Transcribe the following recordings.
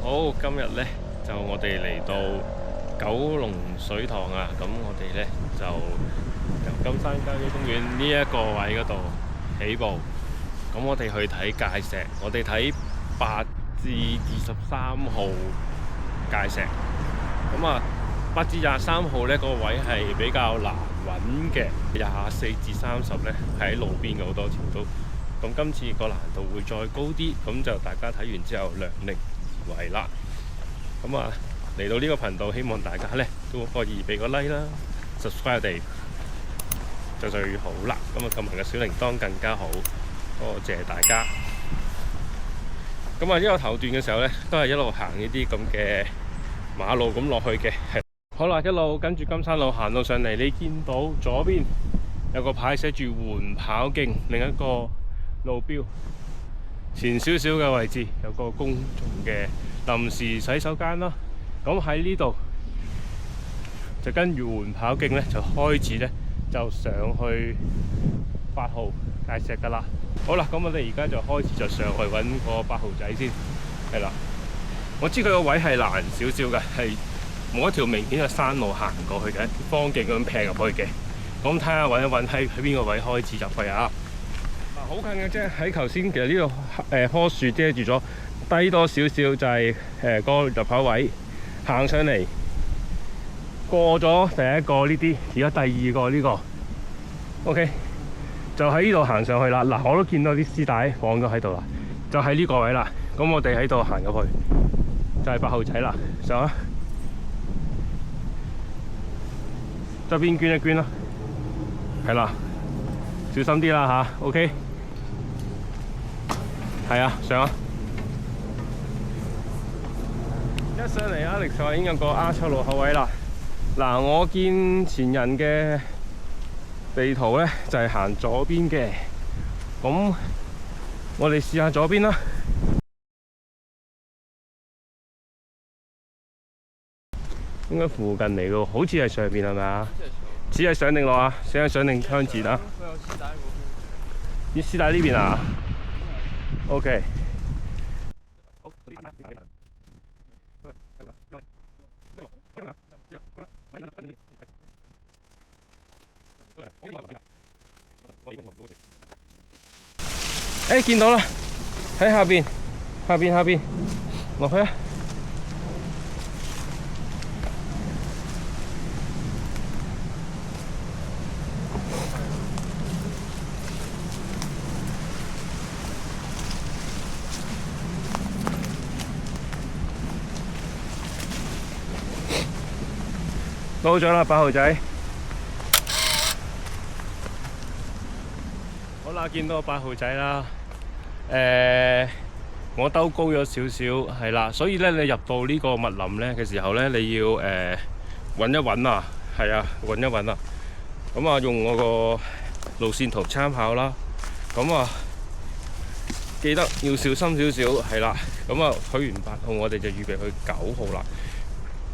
好，今日呢，就我哋嚟到九龍水塘啊，咁我哋呢，就由金山郊野公園呢一個位嗰度起步，咁我哋去睇界石，我哋睇8至23號界石，咁啊8至23號呢個位係比較難揾嘅，24至30呢係喺路邊嘅好多條都，咁今次個難度會再高啲，咁就大家睇完之後量力而為啦。咁啊嚟到呢個頻道，希望大家呢都可以俾個 like 啦 ，subscribe 我哋就最好啦。咁啊，撳埋個小鈴鐺更加好，多謝大家。咁啊，呢個頭段嘅時候呢，都係一路行呢啲咁嘅馬路咁落去嘅。好啦，一路跟住金山路行到上嚟，你見到左邊有個牌寫住緩跑徑，另一個路標。前少少嘅位置有個公眾嘅臨時洗手間啦。咁喺呢度就跟住緩跑徑呢，就開始呢，就上去8號界石噶啦。好啦，咁我哋而家就開始就上去揾個8號仔先。係啦，我知佢個位係難少少嘅，係冇一條明顯嘅山路行過去嘅，方徑咁劈入去嘅。咁睇下揾一揾喺邊個位開始入去啊！好近嘅啫，喺頭先其實呢度棵樹遮住咗，低多少少就係個入口位，行上嚟過咗第一個呢啲，而家第二個呢個 ，OK， 就喺呢度行上去啦。嗱，我都見到啲絲帶放咗喺度啦，就喺呢個位啦。咁我哋喺度行入去，就係8號仔啦，上啊！側邊捐一捐啦，係啦，小心啲啦吓 ，OK。係啊，上啊！一上嚟Alex話已經有個 R7路口位啦。嗱，我見前人嘅地圖呢，就係行左邊嘅，咁我哋試下左邊啦。應該附近嚟嘅，好似係上邊係咪啊？只係上定落啊？上定向前啊？啲絲帶呢邊啊？OK， 見到啦，喺下邊落去啊！到咗啦，8號仔。好啦，見到8號仔啦。我兜高咗少少，係啦，所以咧你入到呢個密林咧嘅時候咧，你要揾一揾啊，係啊，揾一揾啊。咁啊，用我個路線圖參考啦。咁啊，記得要小心少少，係啦。咁啊，去完8號，我哋就預備去9號啦。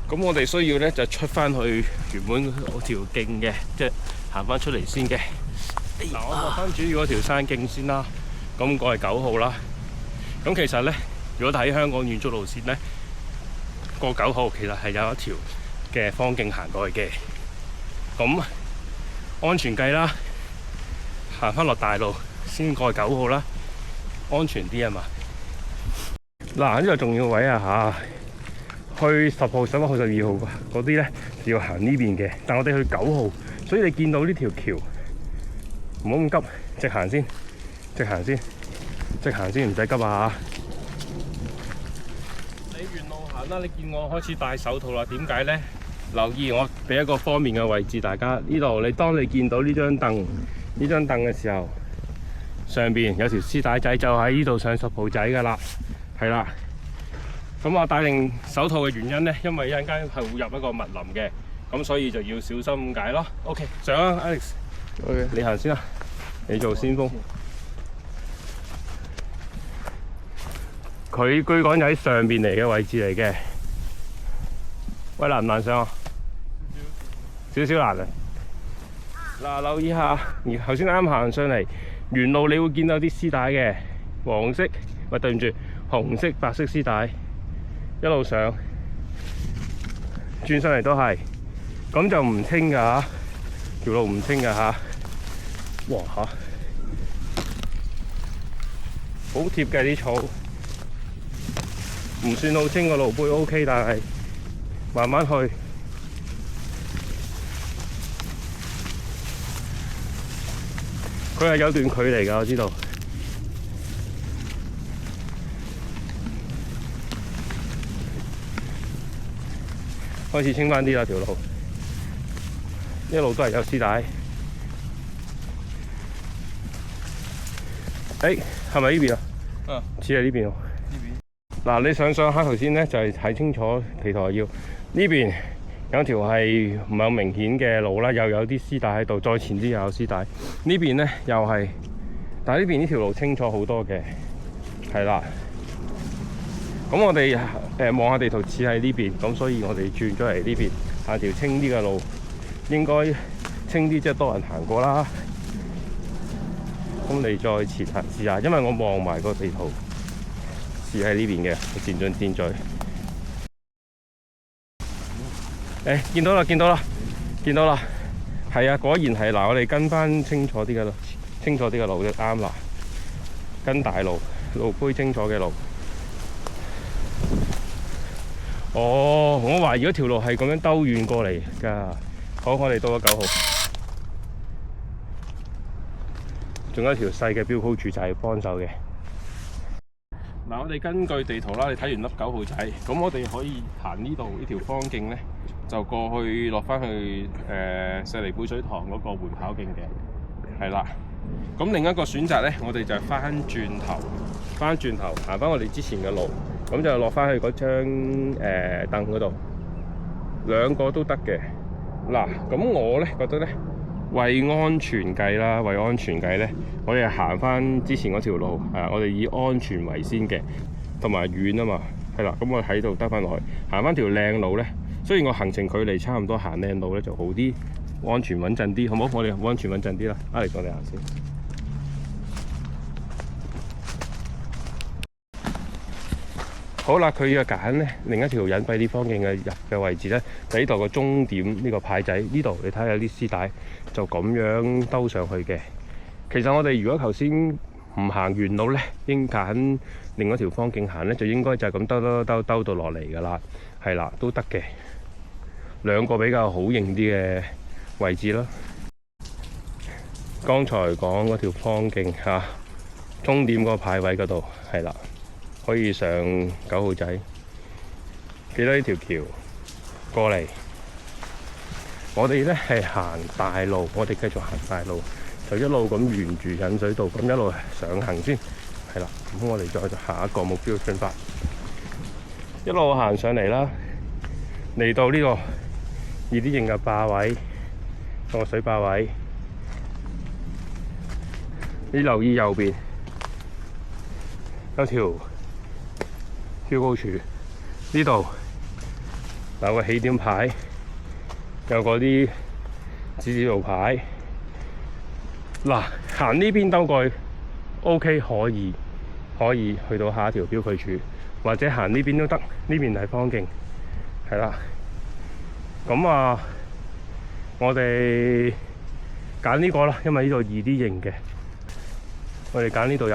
咁我哋需要咧就出翻去原本嗰條徑嘅，即係行翻出嚟先嘅。嗱，我落翻主要嗰條山徑先啦。咁過係9號啦。咁其實咧，如果睇香港遠足路線咧，過9號其實係有一條嘅方徑行過去嘅。咁安全計啦，行翻落大路先過9號啦，安全啲啊嘛。嗱，呢個重要位啊嚇，去10號、11號、12號嗰啲咧要行呢邊嘅，但我哋去9號，所以你見到呢條橋唔好咁急，直行先，唔使急啊！你沿路行啦，你見我開始戴手套啦，點解呢？留意我俾一個方便嘅位置，大家呢度當你見到呢張凳嘅時候，上邊有條絲帶仔，就喺呢度上10號仔噶啦，係啦。咁我戴定手套嘅原因呢，因為一陣間係會入一個密林嘅，咁所以就要小心咁解咯。OK， 上啊 ，Alex，OK， 你行先啦，你做先鋒。佢據講就喺上邊嚟嘅位置嚟嘅。喂，難唔難上啊？少少難啊！嗱，留意下，而頭先啱行上嚟，沿路你會見到啲絲帶嘅，黃色，喂，對唔住，紅色、白色絲帶。一路上，轉上嚟都係，咁就唔清㗎嚇，條路唔清㗎嚇。哇嚇，好貼嘅啲草，唔算好清個路杯 OK， 但係慢慢去。佢係有段距離㗎，我知道。開始清返啲啦，條路一路都係有絲帶。誒，係咪呢邊啊？嗯，似係呢邊喎。呢邊。嗱，你上下頭先咧，就係睇清楚地圖要呢邊有條係唔係咁明顯嘅路啦，又有啲絲帶喺度，再前啲又有絲帶。呢邊咧又係，但係呢邊呢條路清楚好多嘅，係啦。咁我哋望下地圖似喺呢邊，咁所以我哋轉咗嚟呢邊行條清啲嘅路，應該清啲，即係多人行過啦。咁你再前行試下，因為我望埋個地圖似喺呢邊嘅，漸進漸進。見到啦，見到啦，見到啦，係啊，果然係嗱，我哋跟翻清楚啲嘅路，清楚啲嘅路就啱啦，跟大路，路杯清楚嘅路。哦，我懷疑嗰條路係咁樣兜遠過嚟㗎。好，我哋到咗9號，仲有一條細嘅標高柱就係幫手嘅。嗱，我哋根據地圖啦，你睇完粒9號仔，咁我哋可以行呢度呢條方徑咧，就過去落翻去石梨貝水塘嗰個緩跑徑嘅，係啦。咁另一個選擇咧，我哋就係翻轉頭行翻我哋之前嘅路。咁就落翻去嗰張凳嗰度，兩個都得嘅。嗱，咁我咧覺得咧，為安全計咧，我哋行翻之前嗰條路，我哋以安全為先嘅，同埋遠啊嘛，係啦。咁我喺度得翻落去，行翻條靚路咧。雖然個行程距離差唔多，行靚路咧就好啲，安全穩陣啲，好唔好？我哋安全穩陣啲啦。嚟講你行先。好啦，佢要揀咧另一條隱蔽啲方徑嘅入嘅位置咧，就呢度個終點呢個牌仔呢度，你睇下有啲絲帶就咁樣兜上去嘅。其實我哋如果頭先唔行原路咧，應揀另一條方徑行咧，就應該就係咁兜到落嚟㗎啦。係啦，都得嘅，兩個比較好認啲嘅位置咯。剛才講嗰條方徑嚇，終點嗰個牌位嗰度係啦。可以上9號仔，記得呢條橋過嚟。我哋咧係行大路，我哋繼續行大路，就一路咁沿住引水道咁一路上行先，係啦。咁我哋再下一個目標出發，一路行上嚟啦，嚟到呢個2D型嘅壩位，個水壩位。你留意右邊有條標高柱，呢度有個起點牌，有嗰啲指路牌。嗱，行呢邊兜過去 OK， 可以去到下一條標距柱，或者行呢邊都得。呢邊係方徑，係啦。咁我哋揀呢個啦，因為呢度2D型嘅，我哋揀呢度入，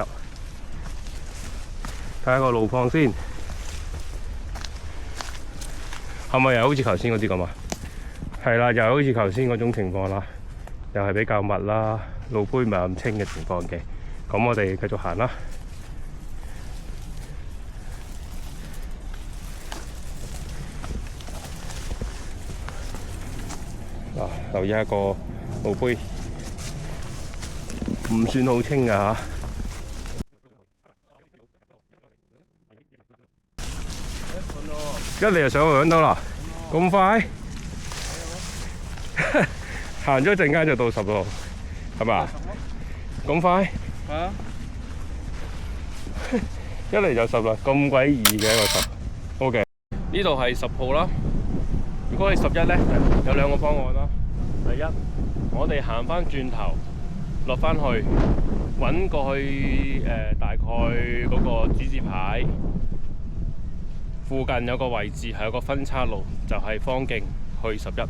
睇下個路況先。係咪又好似頭先嗰啲咁啊？係啦，又好似頭先嗰種情況啦，又係比較密啦，路杯唔係咁清嘅情況嘅。咁我哋繼續行啦。嗱，留意下個路杯，唔算好清㗎嚇。一嚟就上去揾到啦，咁快？行咗一陣間就到10咯，係咪？咁快？係啊！一嚟就10啦，咁鬼易嘅一個10。OK， 呢度係10號啦。如果係11咧，有兩個方案啦。第一，我哋行翻轉頭，落翻去揾過去大概嗰個指示牌。附近有個位置係有個分岔路，就係方徑去11。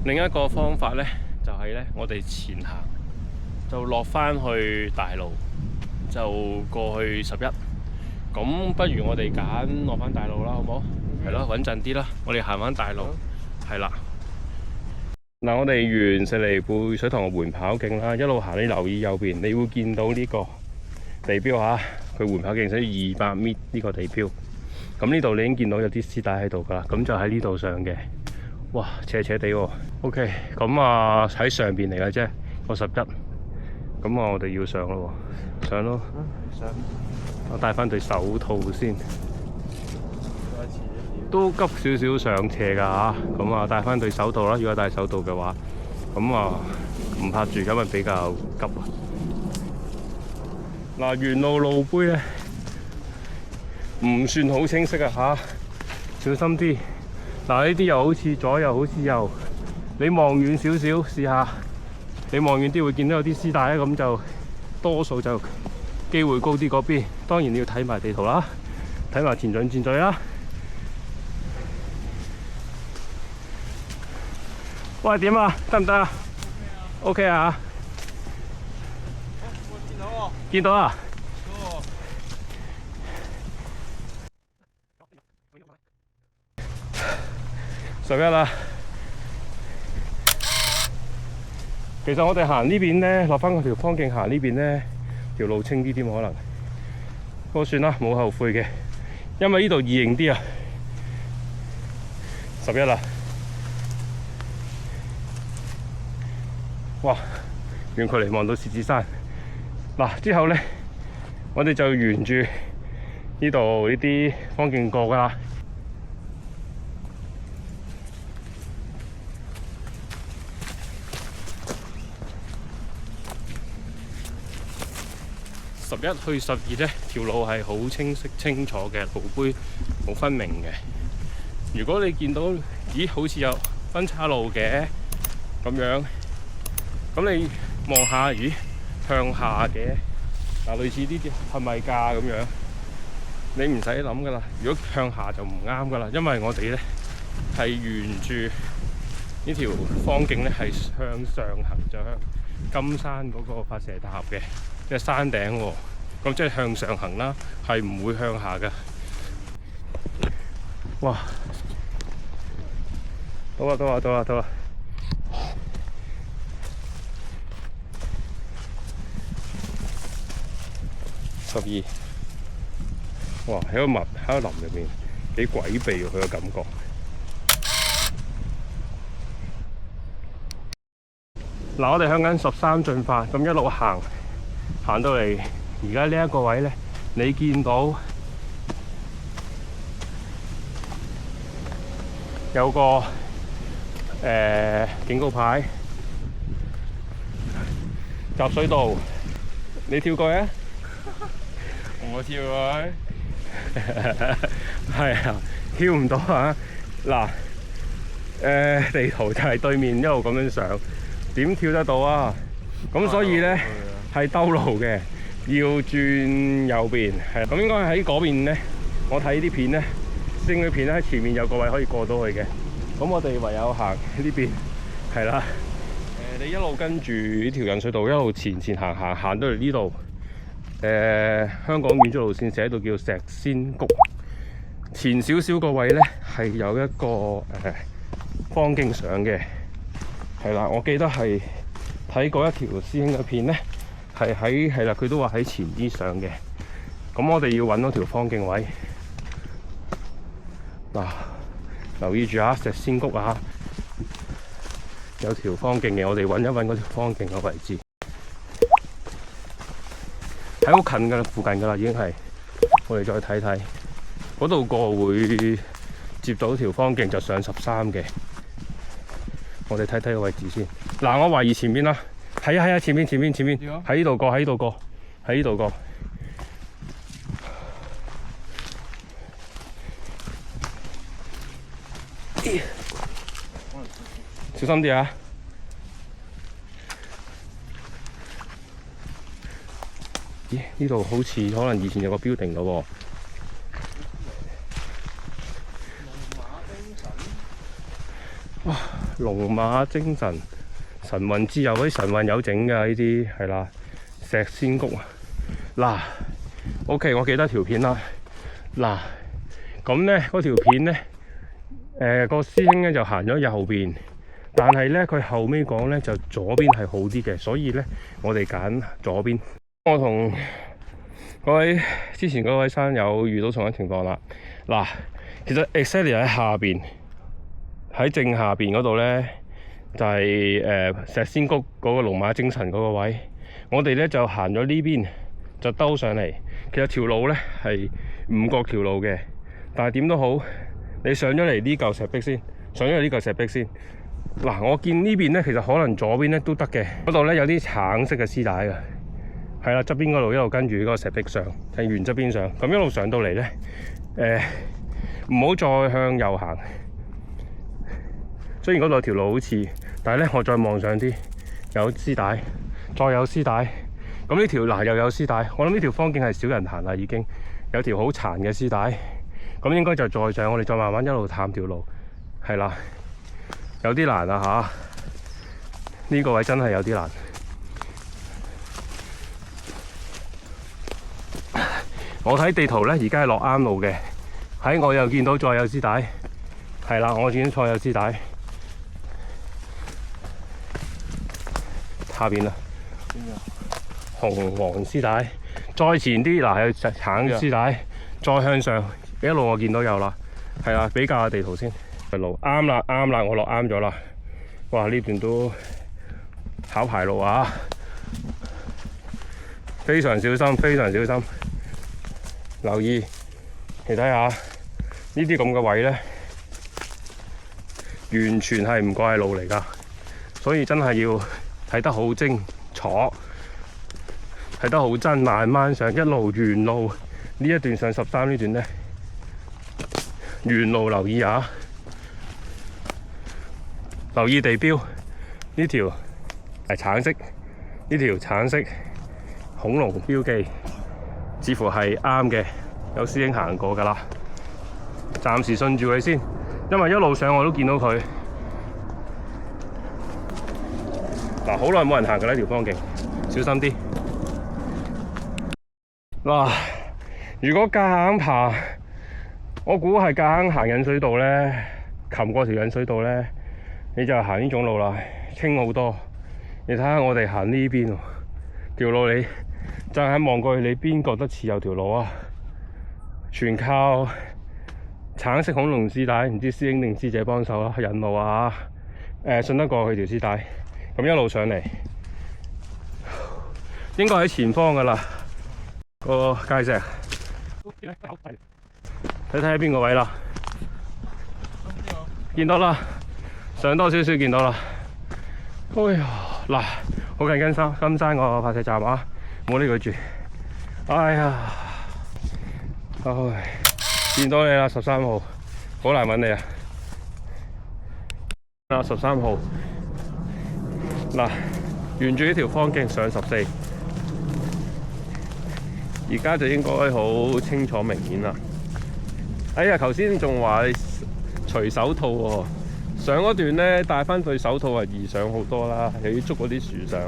另一個方法呢，就係呢，我哋前行就落返去大路，就過去11。咁不如我哋揀落返大路啦，好唔好？係咯，穩陣啲啦。我哋行返大路，係啦。嗱，我哋沿石梨貝水塘嘅緩跑徑啦，一路行，你留意右邊，你會見到呢個地標嚇，佢緩跑徑寫200米呢個地標。咁呢度你已經見到有啲絲帶喺度㗎啦，咁就喺呢度上嘅。哇，斜斜地喎。OK， 咁啊喺上邊嚟嘅啫，個11。咁我哋要上咯喎，上咯。上。我戴翻對手套先。都急少少上斜㗎嚇，咁啊戴翻對手套啦。如果戴手套嘅話，咁啊唔拍住，因為比較急啊。嗱，沿路路碑咧唔算好清晰啊嚇，小心啲。嗱，呢啲又好似左又好似右，你望遠少少試下，你望遠啲會見到有啲絲帶咧，咁就多數就機會高啲嗰邊。當然你要睇埋地圖啦，睇埋前進戰序啦。喂，點啊？得唔得啊 ？OK 啊？我見到喎。見到啊？11啦。其實我哋行呢邊咧，落翻嗰條方徑行呢邊咧，條路清啲添可能。不過算啦，冇後悔嘅，因為呢度易認啲啊。11啦。哇！遠距離望到獅子山。嗱，之後呢，我哋就沿住呢度呢啲方徑過㗎啦。11去12呢條路係好清晰清楚嘅，路碑好分明嘅。如果你見到，咦，好似有分岔路嘅咁樣。咁你望下，咦，向下嘅嗱，類似呢啲係咪㗎咁樣？你唔使諗噶啦。如果向下就唔啱噶啦，因為我哋咧係沿住呢條方徑咧係向上行，就向金山嗰個發射塔嘅，即係山頂喎。咁即係向上行啦，係唔會向下嘅。哇！到啦，到啦，到啦，到啦！12，哇！喺個林入面幾詭秘喎，佢個感覺。嗱，我哋向緊13進發，咁一路行到嚟而家呢一個位咧，你見到有個警告牌，集水道，你跳過啊？我跳佢，係啊，跳唔到啊！嗱，地圖就係對面一路咁樣上，點跳得到啊？咁所以咧係兜路嘅，要轉右邊，係咁應該喺嗰邊咧。我睇啲片咧，師兄啲片咧喺前面有個位可以過到去嘅。咁我哋唯有行呢邊，係啦。你一路跟住呢條引水道一路前行到嚟呢度。香港建築路線寫到叫石仙谷，前少少個位呢係有一個方徑上嘅，係啦，我記得係睇過一條師兄嘅片呢，係啦，佢都話喺前啲上嘅，咁我哋要揾到條方徑位。嗱，留意住啊，石仙谷啊，有條方徑嘅，我哋揾一揾嗰條方徑嘅位置。喺好近噶啦，附近噶啦，已經係。我哋再睇睇，嗰度過會接到條方徑就上13嘅。我哋睇睇個位置先。嗱，我懷疑前面啦，係啊，前面，喺呢度過，喺呢度過。小心啲啊！咦？呢度好似可能以前有個標定咯哇！龍馬精神、神韻之友嗰啲神韻有整㗎呢啲係啦，石仙谷啊嗱。OK， 我記得條片啦。嗱，咁咧嗰條片咧，個師兄咧就行咗右邊，但係咧佢後尾講咧就左邊係好啲嘅，所以咧我哋揀左邊。我同嗰位之前嗰位山友遇到同一情況啦。嗱，其實 exactly 喺下邊，喺正下邊嗰度咧就係、石仙谷嗰個龍馬精神嗰個位，我哋咧就行咗呢邊就兜上嚟。其實條路咧係五角條路嘅，但係點都好，你上咗嚟呢嚿石壁先，上咗嚟呢嚿石壁先。嗱，我見呢邊咧其實可能左邊咧都得嘅，嗰度咧有啲橙色嘅絲帶嘅，係啦，側邊嗰度一路跟住嗰個石壁上，係沿側邊上，咁一路上到嚟咧，唔好再向右行。雖然嗰度有條路好似，但係咧我再望上啲有絲帶，再有絲帶。咁呢條嗱又有絲帶，我諗呢條方徑係少人行啦，已經有條好殘嘅絲帶，咁應該就再上，我哋再慢慢一路探條路，係啦，有啲難啊嚇，呢個位真係有啲難。我睇地圖咧，而家係落啱路嘅，喺我又見到再有絲帶，係啦，我見到再有絲帶，下邊啦。紅黃絲帶，再前啲嗱係橙絲帶，再向上一路我見到有啦，係啦，比較下地圖先。路啱啦，啱啦，我落啱咗啦。哇！呢段都考牌路啊，非常小心，非常小心，留意。你睇下呢啲咁嘅位咧，完全係唔怪路嚟㗎，所以真係要睇得好清楚。睇得好真，慢慢上，一路沿路呢一段上13呢段咧，沿路留意下，留意地標，呢條係橙色，呢條橙色恐龍標記，似乎係啱嘅，有師兄行過㗎啦。暫時順住佢先，因為一路上我都見到佢。嗱，好耐冇人行㗎呢條方徑，小心啲。嗱，如果夾硬爬，我估係夾硬行引水道咧，擒過條引水道咧，你就行呢種路啦，輕好多。你睇下我哋行呢邊條路，你就係望過去，你邊覺得似有條路啊？全靠橙色恐龍絲帶，唔知師兄定師姐幫手啦，引路啊信得過佢條絲帶，咁一路上嚟，應該喺前方噶啦。個界石，你睇下邊個位啦？見到啦，上多少少見到啦。哎呀，嗱，好近金山個發射站啊，冇理佢住。哎呀，唉，見到你啦，13號，好難揾你啊。嗱，13號，嗱，沿住呢條方徑上14。而家就應該好清楚明顯啦。哎呀，頭先仲話除手套喎，上嗰段咧戴翻對手套係易上好多啦，又要捉嗰啲樹上。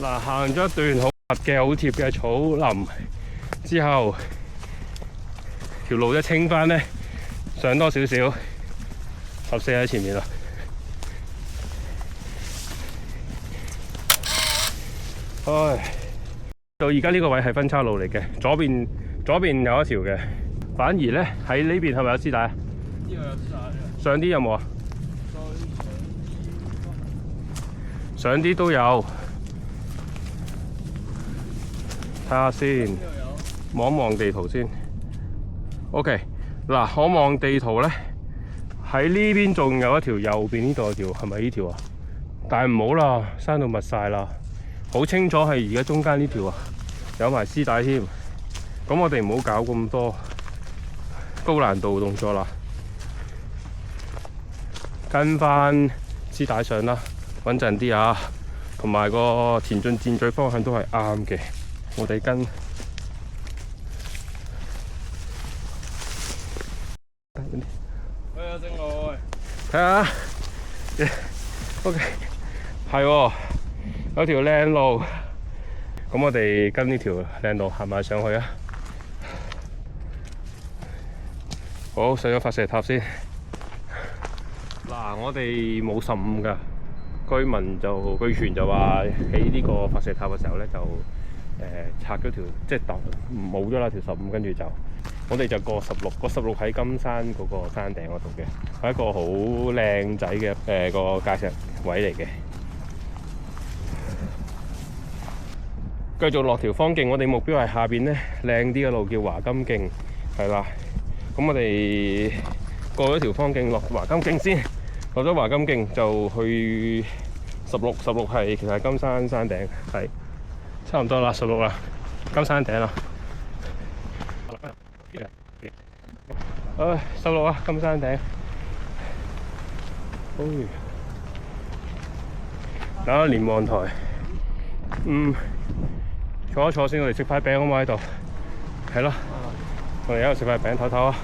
嗱，行咗一段好密嘅好貼嘅草林之後，條路一清翻咧。上多少少，14喺前面啦。唉，到而家呢個位係分叉路嚟嘅，左邊有一條嘅，反而咧喺呢邊係咪有絲帶啊？呢度有絲帶。上啲有冇啊？上啲都有，睇下先，望一望地圖先。OK。嗱，我望地圖咧，喺呢邊仲有一條，右邊呢度有條，係咪呢條啊？但係唔好啦，山到密晒啦，好清楚係而家中間呢條啊，有埋絲帶添。咁我哋唔好搞咁多高難度動作啦，跟翻絲帶上啦，穩陣啲啊！同埋個前進箭嘴方向都係啱嘅。我哋跟正路，睇下，OK， 係喎，有條靚路。咁我哋跟呢條靚路行埋上去啊！好，上咗發射塔先。嗱，我哋冇15㗎。據傳就話喺呢個發射塔嘅時候咧，就拆咗條，即係冇咗啦條15，跟住就我哋就過16，個16喺金山嗰個山頂嗰度嘅，係一個好靚仔嘅個界石位嚟嘅。繼續落條方徑，我哋目標係下邊咧靚啲嘅路叫華金徑，係啦。咁我哋過咗條方徑落華金徑先，落咗華金徑就去16係其實係金山山頂，係差唔多啦，16啦，金山頂啦。16啊，金山頂。打下連望台，坐一坐先，我哋食塊餅好唔好喺度？係咯，我哋喺度食塊餅唞唞啊！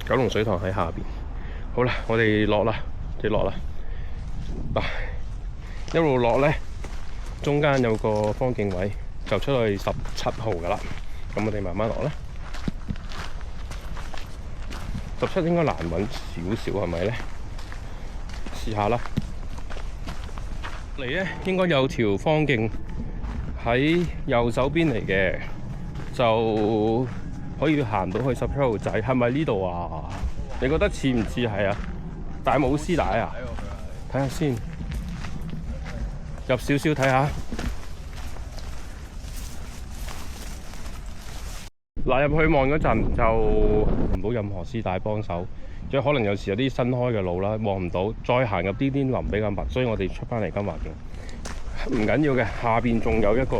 九龍水塘喺下邊。好啦，我哋落啦，嗱，一路落咧，中間有個方徑位，就出去17號噶啦。咁我哋慢慢落啦。17應該難揾少少係咪咧？試下啦。嚟咧應該有條方徑喺右手邊嚟嘅，就可以行到去17號仔。係咪呢度啊？你覺得似唔似係啊？大帽絲帶啊？睇下先，入少少睇下。嗱，入去望嗰陣就唔到任何絲帶幫手，即係可能有時有啲新開嘅路啦，望唔到，再行入啲林比較密，所以我哋出翻嚟金華徑唔緊要嘅。下邊仲有一個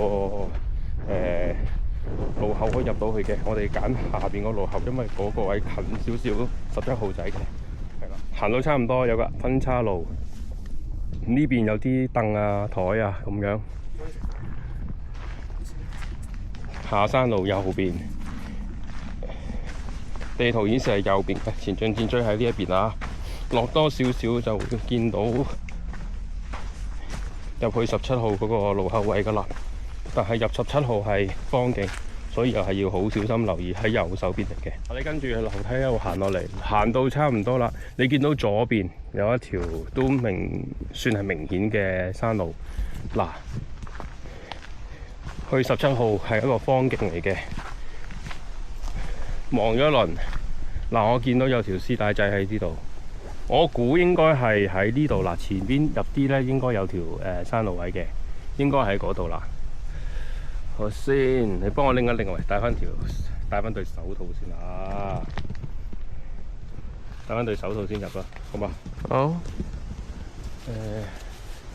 路口可以入到去嘅，我哋揀下邊個路口，因為嗰個位近少少17號仔嘅，係啦。行到差唔多有個分岔路，呢邊有啲凳啊、台啊咁樣。下山路右邊。地圖顯示係右邊嘅，前進箭嘴喺呢一邊啊。落多少少就會見到入去17號嗰個路口位噶啦。但係入17號係方徑，所以又係要好小心留意喺右手邊嚟嘅。我哋跟住樓梯一路行落嚟，行到差唔多啦。你見到左邊有一條都算係明顯嘅山路。嗱，去17號係一個方徑嚟嘅。望咗一輪，嗱，我見到有條絲帶仔喺呢度，我估應該係喺呢度。嗱，前邊入啲咧應該有條山路位嘅，應該喺嗰度啦。好先，你幫我拎一拎嚟，戴翻對手套先啦。戴翻對手套先入啦，好嘛？好。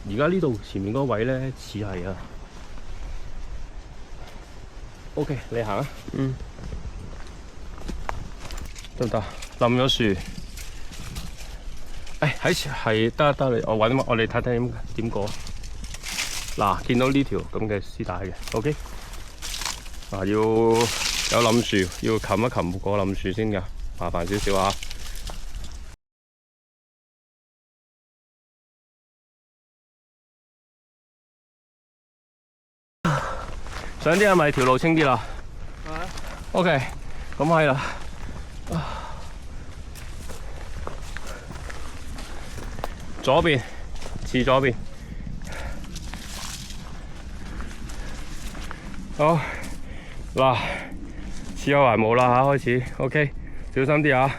而家呢度前面嗰位咧似係啊。OK， 你行啊。得唔得？冧咗樹。係得你，我哋睇睇點過。嗱，見到呢條咁嘅絲帶嘅 ，OK。嗱，要有冧樹，要冚一冚個冧樹先㗎，麻煩少少啊。上啲係咪條路清啲啦？OK， 咁係啦。左邊，似左邊。好，嗱，似有還冇啦嚇，開始 OK， 小心啲啊！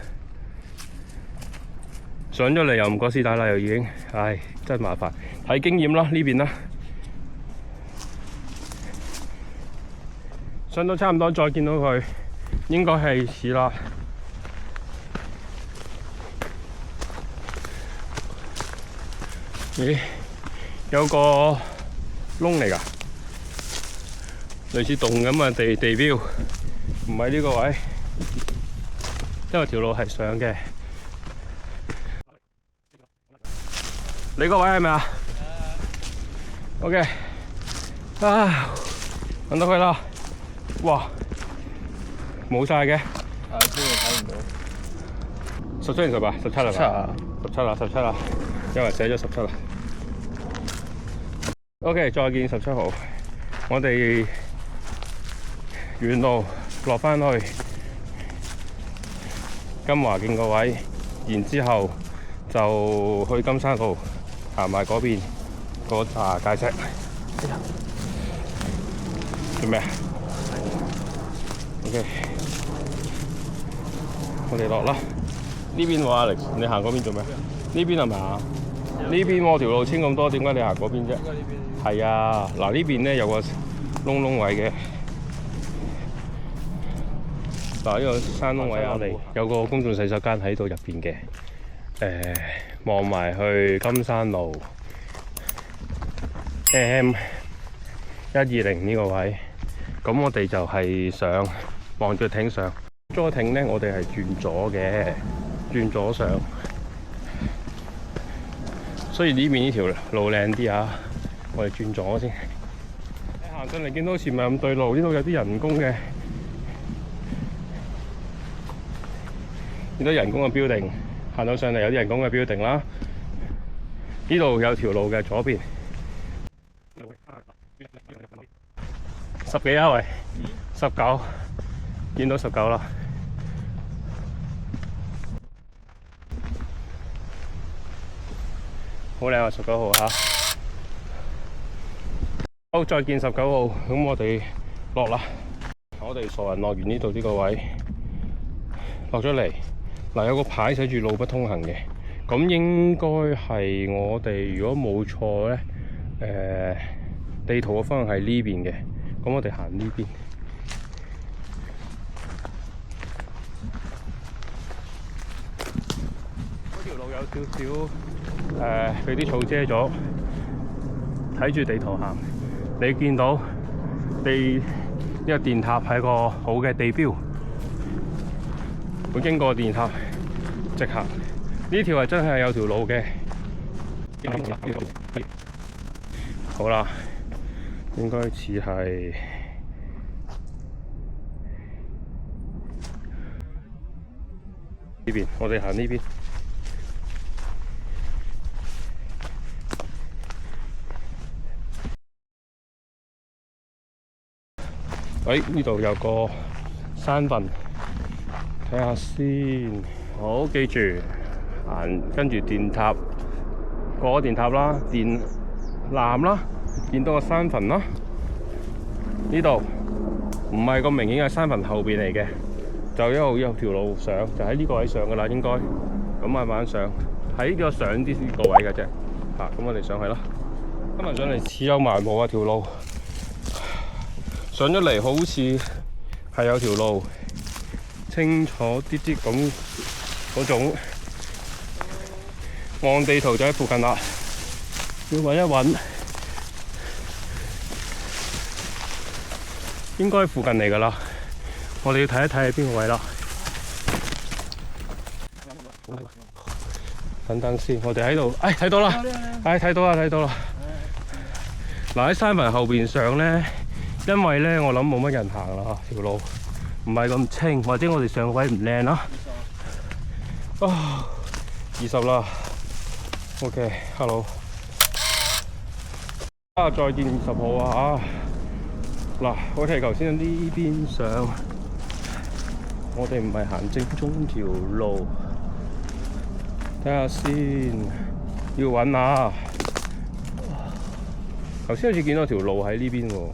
上咗嚟又唔過絲帶啦，又已經，唉，真係麻煩。睇經驗啦，呢邊啦。上到差唔多，再見到佢，應該係似啦。咦，有個窿嚟㗎，類似洞咁嘅地標，唔係呢個位。因為條路係上嘅。你個位係咪啊？OK， 啊，揾到佢啦！哇，冇晒嘅。啊，呢個睇唔到。17定18？17啦。17啦，因為寫咗17啦。OK， 再見17號。我哋原路落返去金華徑個位，然之後就去金山路行埋嗰邊嗰紮界石。做咩啊 ？OK， 我哋落啦。呢邊喎，Alex，你行嗰邊做咩？呢邊係咪啊？呢邊我條路清咁多，點解你行嗰邊啫？係啊，嗱呢邊咧有個窿位嘅。嗱呢個山窿位我哋有個公眾洗手間喺度入邊嘅。望埋去金山路 M120呢個位，咁我哋就係上望住艇上。咗艇咧，我哋係轉左嘅，轉左上。雖然呢邊呢條路靚啲啊，我哋轉左先。行上嚟見到好似唔係咁對路，呢度有啲人工嘅，見到人工嘅building，行到上嚟有啲人工嘅building啦。呢度有條路嘅左邊，10幾啊喂，19，見到19啦。好靚啊！19號嚇，好，再見19號。咁我哋落啦。我哋傻人落完呢度呢個位，落咗嚟嗱，有個牌寫住路不通行嘅，咁應該係我哋如果冇錯咧，地圖嘅方向係呢邊嘅，咁我哋行呢邊。嗰條路有少少俾啲草遮咗，睇住地圖行，你見到呢個電塔係個好嘅地標，會經過電塔直行。呢條係真係有條路嘅。好啦，應該似係呢邊，我哋行呢邊。呢度有個山墳，睇下先。好，記住行跟住電塔，過咗電塔啦，電纜啦，見到個山墳啦。呢度唔係咁明顯嘅山墳後邊嚟嘅，就一路有條路上，就喺呢個位上噶啦，應該咁慢慢上，喺呢個上啲個位嘅啫。咁我哋上去啦。今日上嚟似有埋冇啊條路。上咗嚟好似係有條路，清楚啲啲咁嗰種。望地圖就喺附近啦，要揾一揾，應該附近嚟㗎啦。我哋要睇一睇喺邊個位啦。等等先，我哋喺度，睇到啦，睇到啦，睇到啦。嗱喺山墳後邊上咧。因為咧，我諗冇乜人行啦，條路唔係咁清，或者我哋上位唔靚啦。20啦 ，OK，hello， 再見20號啊嚇！嗱，我哋頭先喺呢邊上，我哋唔係行正宗條路，睇下先，要揾下。頭先好似見到條路喺呢邊喎。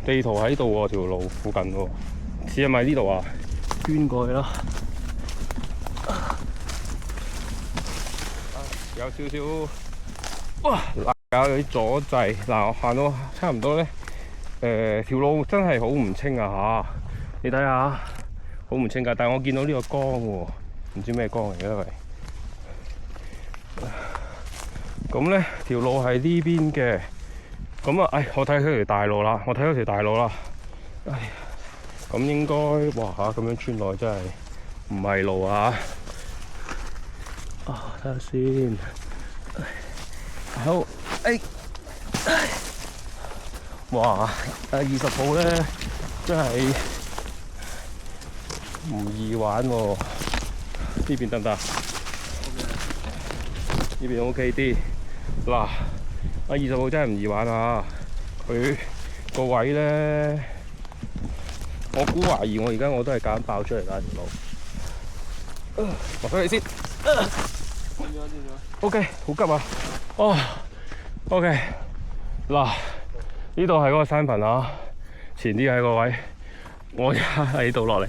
地圖喺度喎，條路附近喎，似係咪呢度啊？捐過去啦，有少少有啲阻滯。嗱，我行到差唔多咧，條路真係好唔清啊嚇！你睇下，好唔清㗎。但係我見到呢個江喎，唔知咩江嚟嘅因為。咁咧條路係呢邊嘅。咁啊，我睇到條大路啦，咁應該哇嚇咁樣穿落真係唔係路啊！睇下先，好，哇！20號咧真係唔易玩喎，呢邊得唔得？呢邊 OK 啲。嗱，20號真係唔易玩啊！佢個位咧，我估懷疑我而家我都係夾硬爆出嚟啦條路。落翻嚟先。OK， 好急啊！OK， 嗱，呢度係嗰個山墳啊，前啲喺個位，我而家喺度落嚟。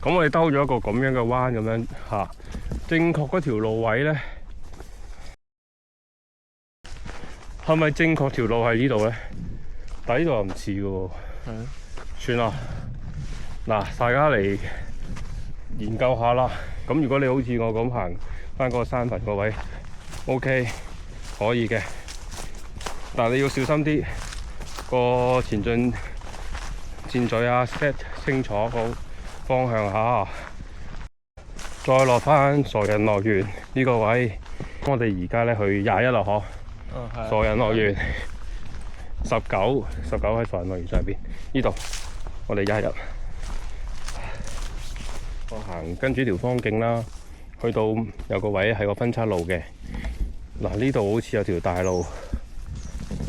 咁我哋兜咗一個咁樣嘅彎咁樣嚇，正確嗰條路位咧，係咪正確條路喺呢度咧？但係呢度又唔似嘅喎。算啦，嗱，大家嚟研究下啦。咁如果你好似我咁行翻嗰個山墳個位 ，OK， 可以嘅。但係你要小心啲個前進箭嘴啊 ，set 清楚個方向下，再落翻傻人樂園呢個位。我哋而家咧去21啦，嗬。傻人樂園19喺傻人樂園上邊。呢度我哋21。我行跟住條方徑啦，去到有個位係個分岔路嘅。嗱，呢度好似有條大路，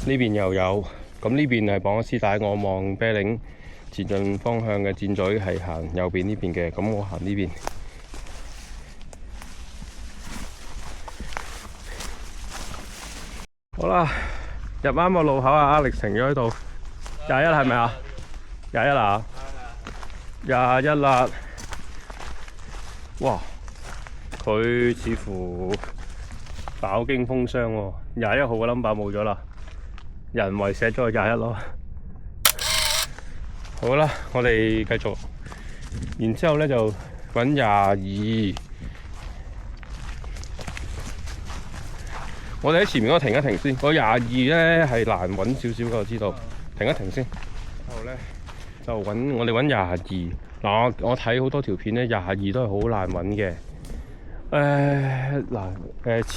呢邊又有。咁呢邊係綁咗絲帶，我望啤嶺前進方向嘅箭嘴係行右邊呢邊嘅，咁我行呢邊。好啦，入啱個路口啊，Alex停咗喺度。21係咪啊？21啦，21啦。哇！佢似乎飽經風霜喎。21號嘅 number 冇咗啦，人為寫咗個21咯。好啦，我哋繼續，然之後咧就揾22。我哋喺前面嗰個停一停先，個22咧係難揾少少嘅，我知道。停一停先，然後咧就我哋揾22。嗱，我睇好多條片咧，22都係好難揾嘅。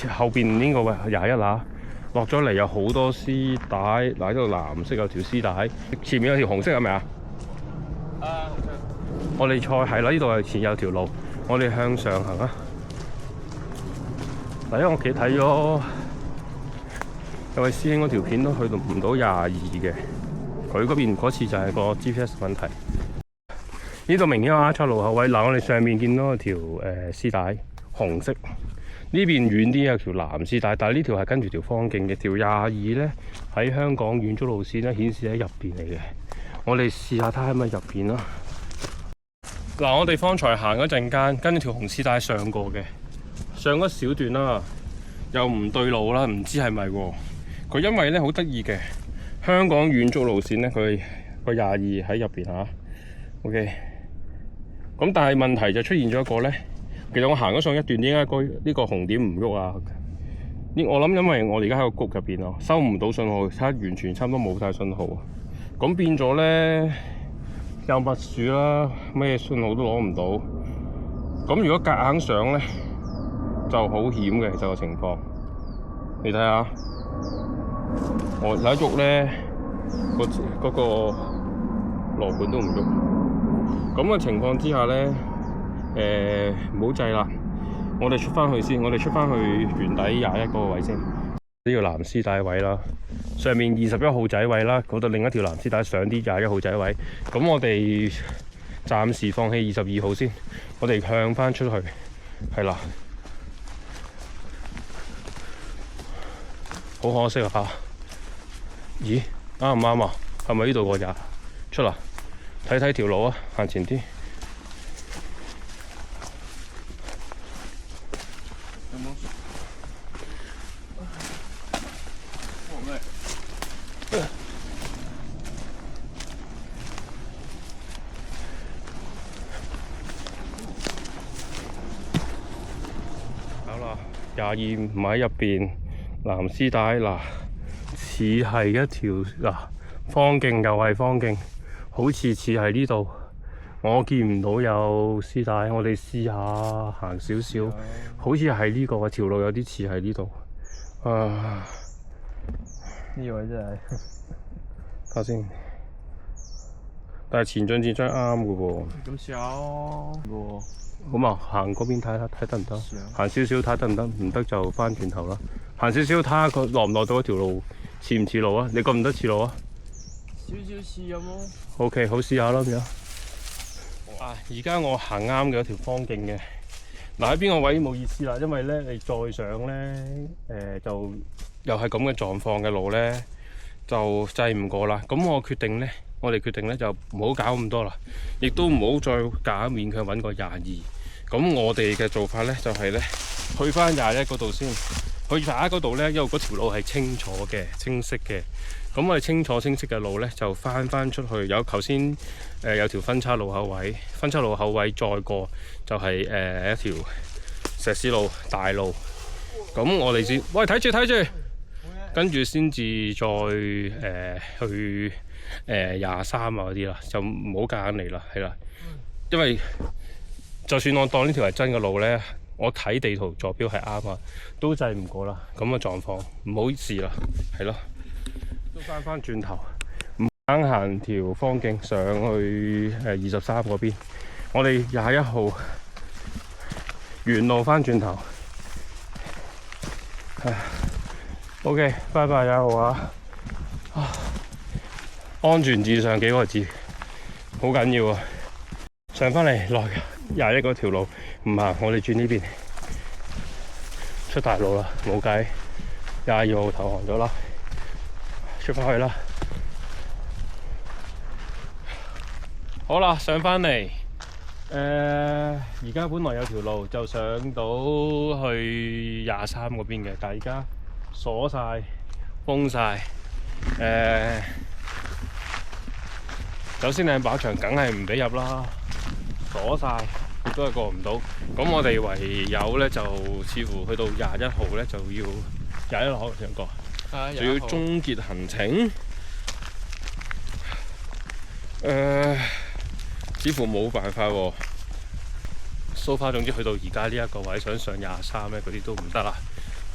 後邊呢個位21啦，落咗嚟有好多絲帶。嗱，呢度藍色有條絲帶，前面有條紅色係咪啊？紅色。我哋錯係啦，呢度係前有條路，我哋向上行啊。嗱，因為我屋企睇咗有位師兄嗰條片都去到唔到22嘅，佢嗰邊嗰次就係個 GPS 問題。呢度明顯有啱出路口位。嗱，我哋上面見到有條絲帶紅色，呢邊遠啲有條藍絲帶，但係呢條係跟住條方徑嘅。條22咧喺香港遠足路線咧顯示喺入邊嚟嘅。我哋試下睇下係咪入邊啦。嗱，我哋方才行嗰陣間跟住條紅絲帶上過嘅，上一小段啦，又唔對路啦，唔知係咪喎？佢因為咧好得意嘅，香港遠足路線咧，佢個22喺入邊嚇。OK。咁但係問題就出現咗一個咧，其實我行咗上一段，點解呢個紅點唔喐啊？我諗因為我而家喺個谷入邊咯，收唔到信號，完全差唔多冇晒信號。咁變咗咧，有密樹啦，咩信號都攞唔到。咁如果夾硬上咧，就好險嘅。其實個情況，你睇下，我睇喐咧，嗰個羅盤都唔喐。咁嘅情況之下咧，唔好制啦，我哋出翻去先，我哋出翻去原底21嗰個位先。呢條藍絲帶位啦，上面21號仔位啦，嗰度另一條藍絲帶上啲21號仔位。咁我哋暫時放棄22號先，我哋向翻出去，係啦。好可惜啊嚇！咦，啱唔啱啊？係咪呢度個咋？出啦！睇睇條路啊，行前啲。好啦，22唔喺入邊，藍絲帶嗱，似係一條嗱方徑，又係方徑。好似係呢度，我見唔到有絲帶，我哋試下行少少，好似係呢個條路有啲似喺呢度。啊！呢位真係睇下先，但係前進箭真係啱嘅喎。咁少喎。好嘛，行嗰邊睇下睇得唔得？行少少睇得唔得？唔得就翻轉頭啦。行少少睇下佢落唔落到嗰條路，似唔似路啊？你覺唔得似路啊？少少似咁咯。OK， 好試下啦，咁樣。而家我行啱嘅一條方徑嘅。嗱，喺邊個位冇意思啦，因為咧你再上咧，就又係咁嘅狀況嘅路咧，就制唔過啦。咁我哋決定咧就唔好搞咁多啦，亦都唔好再夾硬勉強揾個22。咁我哋嘅做法咧就係咧去翻21嗰度先。去21嗰度咧，因為嗰條路係清楚嘅、清晰嘅。咁我哋清晰嘅路咧，就翻出去。有頭先有條分叉路口位，再過就係一條石屎路大路。咁我哋先，喂，睇住，跟住先至再去23啊嗰啲啦，就唔好夾硬嚟啦，係啦。因為就算我當呢條係真嘅路咧，我睇地圖坐標係啱啊，都制唔過啦。咁嘅狀況唔好意思啦，係咯。都翻轉頭，唔啱行條方徑上去23嗰邊。我哋21號原路翻轉頭。OK， 拜拜21號啊！安全至上幾個字，好緊要啊！上翻嚟落21嗰條路唔行，我哋轉呢邊出大路啦，冇計。22號投降咗啦。出返去啦！好啦，上返嚟。而家本來有條路就上到去23嗰邊嘅，但係而家鎖晒、封晒。首先領靶場梗係唔俾入啦，鎖晒，亦都係過唔到。咁我哋唯有咧就似乎去到21號咧就要21號上過。仲要終結行程，似乎冇辦法喎。So far，總之去到而家呢一個位，想上23咧，嗰啲都唔得啦。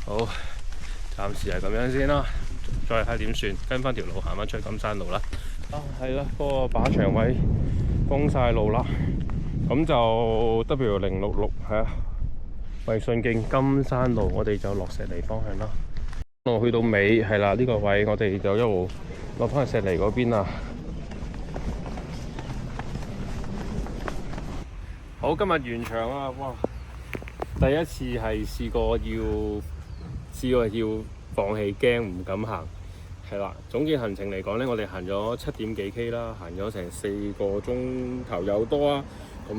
好，暫時係咁樣先啦，再睇點算，跟翻條路行翻出去金山路啦。係啦，嗰個靶場位封晒路啦，咁就 W066係啊，惠順徑金山路，我哋就落石梨方向啦。去到尾係啦，呢個位我哋就一路落翻去石梨嗰邊啦。好，今日完場啊！哇，第一次係試過要放棄，驚唔敢行。係啦，總結行程嚟講呢，我哋行咗7點幾 K 啦，行咗成4個鐘頭有多啊。咁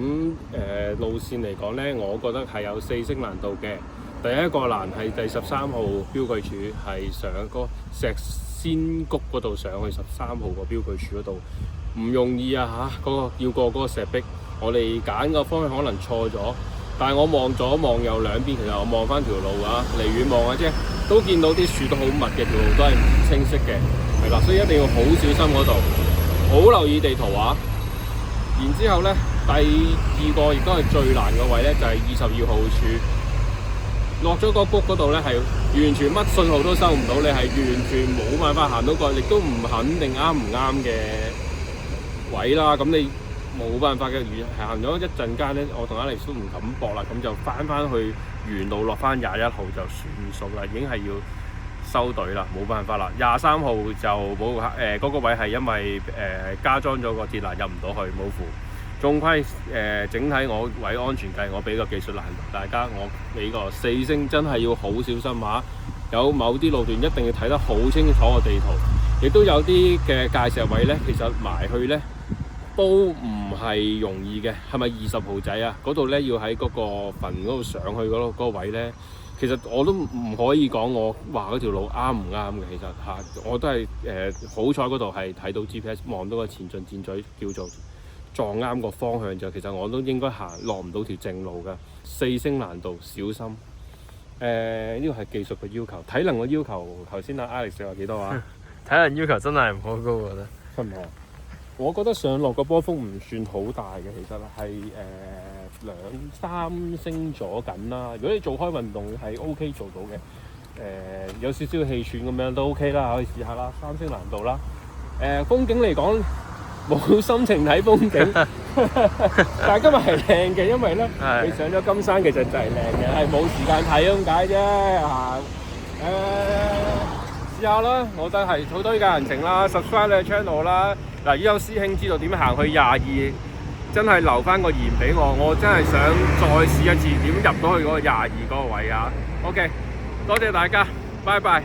路線嚟講呢，我覺得係有4星難度嘅。第一個欄係第13號標記柱，係上個石仙谷嗰度上去13號個標記柱嗰度，唔容易啊嚇！要過嗰個石壁，我哋揀個方向可能錯咗，但係我望左望右兩邊，其實我望翻條路啊，離遠望啊啫，都見到啲樹都好密嘅，條路都係唔清晰嘅，係啦，所以一定要好小心嗰度，好留意地圖啊！然之後呢，第二個亦都係最難嘅位呢，就係22號柱。落咗個谷嗰度咧，係完全乜信號都收唔到，你係完全冇辦法行到過，亦都唔肯定啱唔啱嘅位啦。咁你冇辦法嘅，行咗一陣間咧，我同阿力都唔敢搏啦，咁就翻去原路落翻21號就算數啦，已經係要收隊啦，冇辦法啦。23號就冇嗰個位係因為加裝咗個鐵欄入唔到去，冇符。仲虧整體我為安全計，我俾個技術難度大家，我俾個4星，真係要好小心嚇。有某啲路段一定要睇得好清楚個地圖，亦都有啲嘅界石位呢，其實埋去呢都唔係容易嘅。係咪20號仔啊？嗰度呢要喺嗰個墳嗰度上去嗰個位呢，其實我都唔可以講我話嗰條路啱唔啱嘅。其實嚇，我都係好彩嗰度係睇到 GPS 望到個前進箭嘴叫做撞啱個方向，就其實我都應該落唔到條正路㗎。4星難度，小心。呢個係技術嘅要求，體能嘅要求。頭先阿 Alex 話幾多啊？體能要求真係唔好高，我覺得。係咪啊？我覺得上落個波幅唔算好大嘅，其實係2-3星咗緊啦。如果你做開運動係 OK 做到嘅，有少少氣喘咁樣都 OK 啦，可以試下啦。3星難度啦。風景嚟講冇心情睇風景，但係今日係靚嘅，因為咧你上咗金山其實就係靚嘅，係冇時間睇咁解啫嚇。試下啦，我真係好多依家行程啦 ，subscribe 你嘅 channel 啦。嗱，如果有師兄知道點行去22，真係留翻個言俾我，我真係想再試一次點入到去嗰個22嗰個位啊。OK，多謝大家，拜拜。